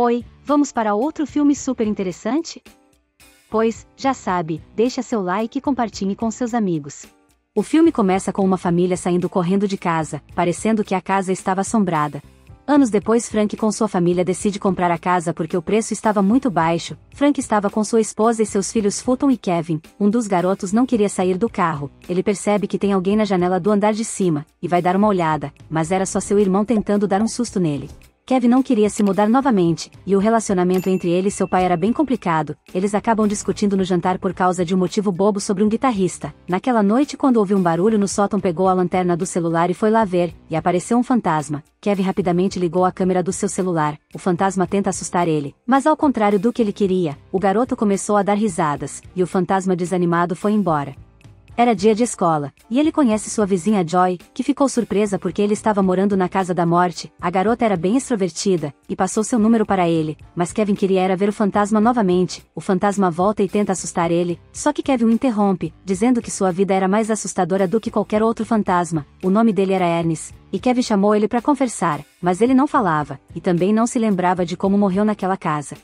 Oi, vamos para outro filme super interessante? Pois, já sabe, deixa seu like e compartilhe com seus amigos. O filme começa com uma família saindo correndo de casa, parecendo que a casa estava assombrada. Anos depois, Frank com sua família decide comprar a casa porque o preço estava muito baixo. Frank estava com sua esposa e seus filhos Fulton e Kevin. Um dos garotos não queria sair do carro. Ele percebe que tem alguém na janela do andar de cima, e vai dar uma olhada, mas era só seu irmão tentando dar um susto nele. Kevin não queria se mudar novamente, e o relacionamento entre ele e seu pai era bem complicado. Eles acabam discutindo no jantar por causa de um motivo bobo sobre um guitarrista. Naquela noite, quando ouviu um barulho no sótão, pegou a lanterna do celular e foi lá ver, e apareceu um fantasma. Kevin rapidamente ligou a câmera do seu celular. O fantasma tenta assustar ele, mas ao contrário do que ele queria, o garoto começou a dar risadas, e o fantasma desanimado foi embora. Era dia de escola, e ele conhece sua vizinha Joy, que ficou surpresa porque ele estava morando na casa da morte. A garota era bem extrovertida, e passou seu número para ele, mas Kevin queria era ver o fantasma novamente. O fantasma volta e tenta assustar ele, só que Kevin o interrompe, dizendo que sua vida era mais assustadora do que qualquer outro fantasma. O nome dele era Ernest, e Kevin chamou ele para conversar, mas ele não falava, e também não se lembrava de como morreu naquela casa.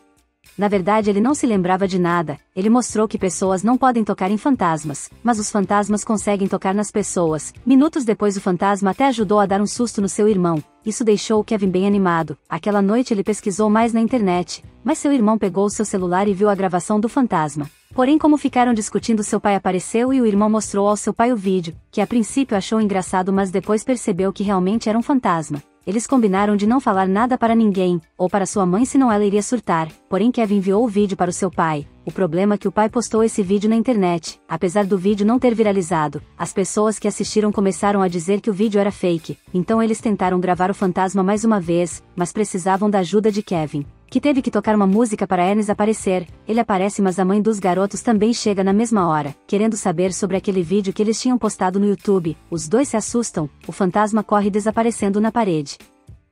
Na verdade, ele não se lembrava de nada. Ele mostrou que pessoas não podem tocar em fantasmas, mas os fantasmas conseguem tocar nas pessoas. Minutos depois, o fantasma até ajudou a dar um susto no seu irmão. Isso deixou o Kevin bem animado. Aquela noite ele pesquisou mais na internet, mas seu irmão pegou o seu celular e viu a gravação do fantasma. Porém, como ficaram discutindo, seu pai apareceu e o irmão mostrou ao seu pai o vídeo, que a princípio achou engraçado, mas depois percebeu que realmente era um fantasma. Eles combinaram de não falar nada para ninguém, ou para sua mãe, senão ela iria surtar. Porém, Kevin enviou o vídeo para o seu pai. O problema é que o pai postou esse vídeo na internet. Apesar do vídeo não ter viralizado, as pessoas que assistiram começaram a dizer que o vídeo era fake. Então eles tentaram gravar o fantasma mais uma vez, mas precisavam da ajuda de Kevin, que teve que tocar uma música para Ernest aparecer. Ele aparece, mas a mãe dos garotos também chega na mesma hora, querendo saber sobre aquele vídeo que eles tinham postado no YouTube. Os dois se assustam, o fantasma corre desaparecendo na parede.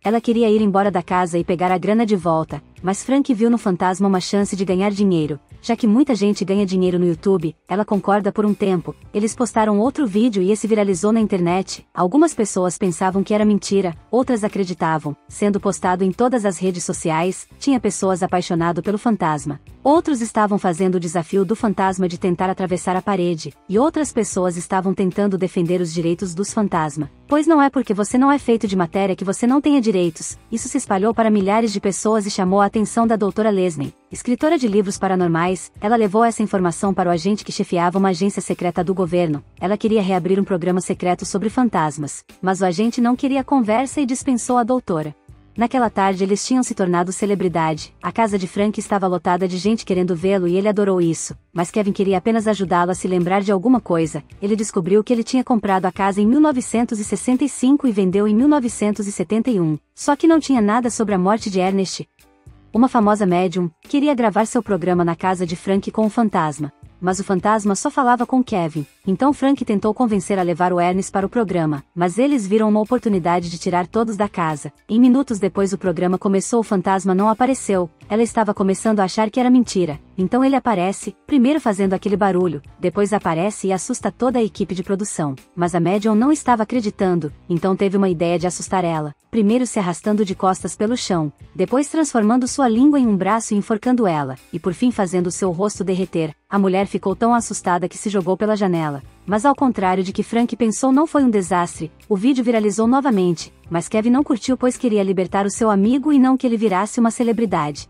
Ela queria ir embora da casa e pegar a grana de volta, mas Frank viu no fantasma uma chance de ganhar dinheiro. Já que muita gente ganha dinheiro no YouTube, ela concorda por um tempo. Eles postaram outro vídeo e esse viralizou na internet. Algumas pessoas pensavam que era mentira, outras acreditavam. Sendo postado em todas as redes sociais, tinha pessoas apaixonadas pelo fantasma. Outros estavam fazendo o desafio do fantasma de tentar atravessar a parede, e outras pessoas estavam tentando defender os direitos dos fantasmas. Pois não é porque você não é feito de matéria que você não tenha direitos. Isso se espalhou para milhares de pessoas e chamou a atenção da doutora Leslie, escritora de livros paranormais. Ela levou essa informação para o agente que chefiava uma agência secreta do governo. Ela queria reabrir um programa secreto sobre fantasmas, mas o agente não queria conversa e dispensou a doutora. Naquela tarde eles tinham se tornado celebridade. A casa de Frank estava lotada de gente querendo vê-lo e ele adorou isso. Mas Kevin queria apenas ajudá-lo a se lembrar de alguma coisa. Ele descobriu que ele tinha comprado a casa em 1965 e vendeu em 1971. Só que não tinha nada sobre a morte de Ernest. Uma famosa médium queria gravar seu programa na casa de Frank com o fantasma. Mas o fantasma só falava com Kevin. Então Frank tentou convencer a levar o Ernest para o programa, mas eles viram uma oportunidade de tirar todos da casa. Em minutos depois o programa começou, o fantasma não apareceu. Ela estava começando a achar que era mentira. Então ele aparece, primeiro fazendo aquele barulho, depois aparece e assusta toda a equipe de produção. Mas a médium não estava acreditando, então teve uma ideia de assustar ela. Primeiro se arrastando de costas pelo chão, depois transformando sua língua em um braço e enforcando ela, e por fim fazendo seu rosto derreter. A mulher ficou tão assustada que se jogou pela janela. Mas ao contrário de que Frank pensou, não foi um desastre. O vídeo viralizou novamente, mas Kevin não curtiu, pois queria libertar o seu amigo e não que ele virasse uma celebridade.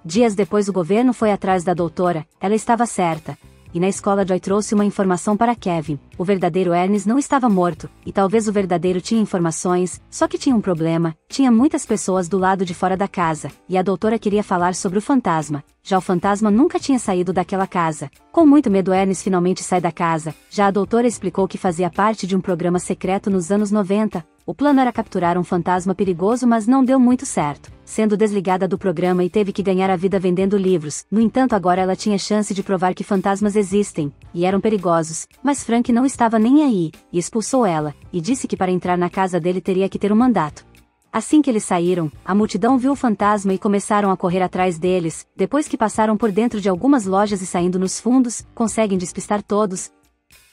Dias depois o governo foi atrás da doutora. Ela estava certa. E na escola Joy trouxe uma informação para Kevin. O verdadeiro Ernest não estava morto, e talvez o verdadeiro tinha informações, só que tinha um problema. Tinha muitas pessoas do lado de fora da casa, e a doutora queria falar sobre o fantasma. Já o fantasma nunca tinha saído daquela casa. Com muito medo, Ernest finalmente sai da casa. Já a doutora explicou que fazia parte de um programa secreto nos anos 90. O plano era capturar um fantasma perigoso, mas não deu muito certo, sendo desligada do programa e teve que ganhar a vida vendendo livros. No entanto, agora ela tinha chance de provar que fantasmas existem, e eram perigosos, mas Frank não estava nem aí, e expulsou ela, e disse que para entrar na casa dele teria que ter um mandato. Assim que eles saíram, a multidão viu o fantasma e começaram a correr atrás deles. Depois que passaram por dentro de algumas lojas e saindo nos fundos, conseguem despistar todos.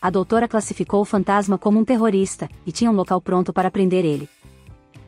A doutora classificou o fantasma como um terrorista, e tinha um local pronto para prender ele.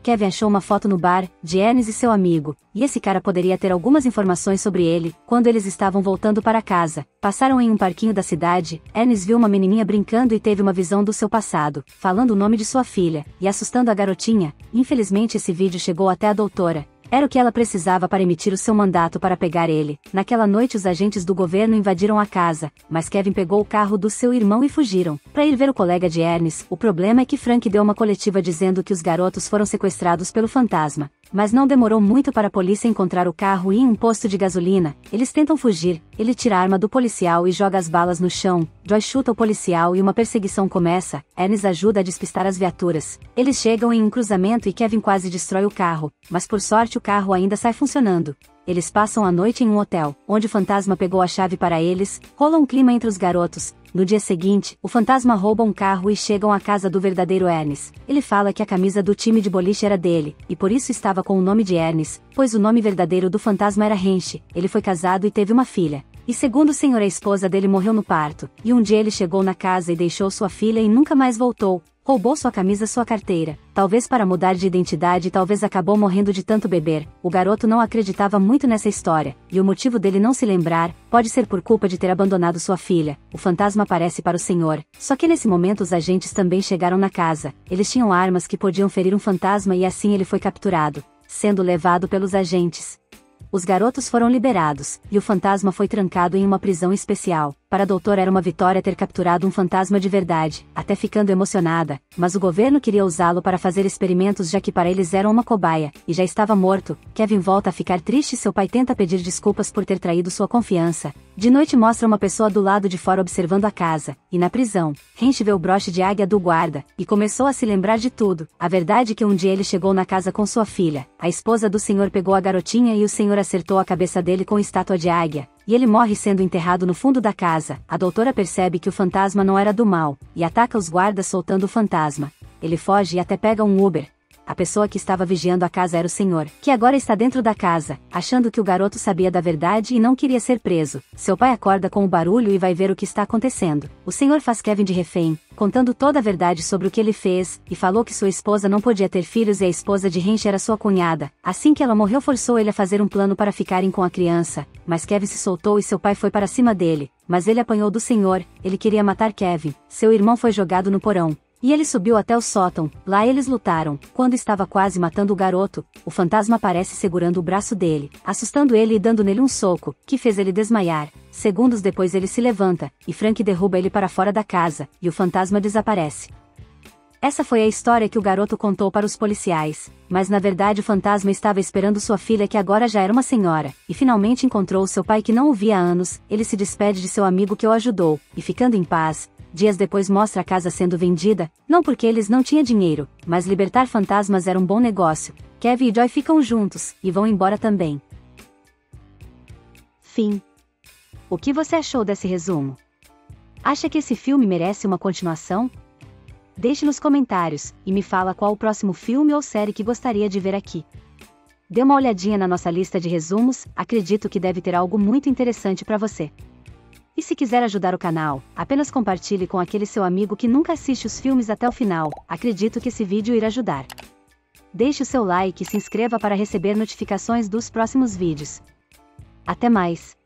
Kevin achou uma foto no bar, de Ernest e seu amigo, e esse cara poderia ter algumas informações sobre ele. Quando eles estavam voltando para casa, passaram em um parquinho da cidade. Ernest viu uma menininha brincando e teve uma visão do seu passado, falando o nome de sua filha, e assustando a garotinha. Infelizmente esse vídeo chegou até a doutora. Era o que ela precisava para emitir o seu mandato para pegar ele. Naquela noite os agentes do governo invadiram a casa, mas Kevin pegou o carro do seu irmão e fugiram, para ir ver o colega de Ernest. O problema é que Frank deu uma coletiva dizendo que os garotos foram sequestrados pelo fantasma. Mas não demorou muito para a polícia encontrar o carro e em um posto de gasolina. Eles tentam fugir, ele tira a arma do policial e joga as balas no chão. Joy chuta o policial e uma perseguição começa. Ernest ajuda a despistar as viaturas. Eles chegam em um cruzamento e Kevin quase destrói o carro, mas por sorte o carro ainda sai funcionando. Eles passam a noite em um hotel, onde o fantasma pegou a chave para eles. Rola um clima entre os garotos. No dia seguinte, o fantasma rouba um carro e chegam à casa do verdadeiro Ernest. Ele fala que a camisa do time de boliche era dele, e por isso estava com o nome de Ernest, pois o nome verdadeiro do fantasma era Hench. Ele foi casado e teve uma filha. E segundo o senhor, a esposa dele morreu no parto, e um dia ele chegou na casa e deixou sua filha e nunca mais voltou. Roubou sua camisa, sua carteira, talvez para mudar de identidade, talvez acabou morrendo de tanto beber. O garoto não acreditava muito nessa história, e o motivo dele não se lembrar, pode ser por culpa de ter abandonado sua filha. O fantasma aparece para o senhor, só que nesse momento os agentes também chegaram na casa. Eles tinham armas que podiam ferir um fantasma e assim ele foi capturado, sendo levado pelos agentes. Os garotos foram liberados, e o fantasma foi trancado em uma prisão especial. Para a doutora era uma vitória ter capturado um fantasma de verdade, até ficando emocionada, mas o governo queria usá-lo para fazer experimentos já que para eles era uma cobaia, e já estava morto. Kevin volta a ficar triste e seu pai tenta pedir desculpas por ter traído sua confiança. De noite mostra uma pessoa do lado de fora observando a casa, e na prisão, Hench vê o broche de águia do guarda, e começou a se lembrar de tudo. A verdade é que um dia ele chegou na casa com sua filha, a esposa do senhor pegou a garotinha e o senhor acertou a cabeça dele com estátua de águia. E ele morre sendo enterrado no fundo da casa. A doutora percebe que o fantasma não era do mal, e ataca os guardas soltando o fantasma. Ele foge e até pega um Uber. A pessoa que estava vigiando a casa era o senhor, que agora está dentro da casa, achando que o garoto sabia da verdade e não queria ser preso. Seu pai acorda com o barulho e vai ver o que está acontecendo. O senhor faz Kevin de refém, contando toda a verdade sobre o que ele fez, e falou que sua esposa não podia ter filhos e a esposa de Hench era sua cunhada. Assim que ela morreu, forçou ele a fazer um plano para ficarem com a criança, mas Kevin se soltou e seu pai foi para cima dele, mas ele apanhou do senhor. Ele queria matar Kevin. Seu irmão foi jogado no porão, e ele subiu até o sótão. Lá eles lutaram. Quando estava quase matando o garoto, o fantasma aparece segurando o braço dele, assustando ele e dando nele um soco, que fez ele desmaiar. Segundos depois ele se levanta, e Frank derruba ele para fora da casa, e o fantasma desaparece. Essa foi a história que o garoto contou para os policiais, mas na verdade o fantasma estava esperando sua filha, que agora já era uma senhora, e finalmente encontrou seu pai que não o via há anos. Ele se despede de seu amigo que o ajudou, e ficando em paz, dias depois mostra a casa sendo vendida, não porque eles não tinham dinheiro, mas libertar fantasmas era um bom negócio. Kevin e Joy ficam juntos, e vão embora também. Fim. O que você achou desse resumo? Acha que esse filme merece uma continuação? Deixe nos comentários, e me fala qual o próximo filme ou série que gostaria de ver aqui. Dê uma olhadinha na nossa lista de resumos, acredito que deve ter algo muito interessante para você. E se quiser ajudar o canal, apenas compartilhe com aquele seu amigo que nunca assiste os filmes até o final, acredito que esse vídeo irá ajudar. Deixe o seu like e se inscreva para receber notificações dos próximos vídeos. Até mais!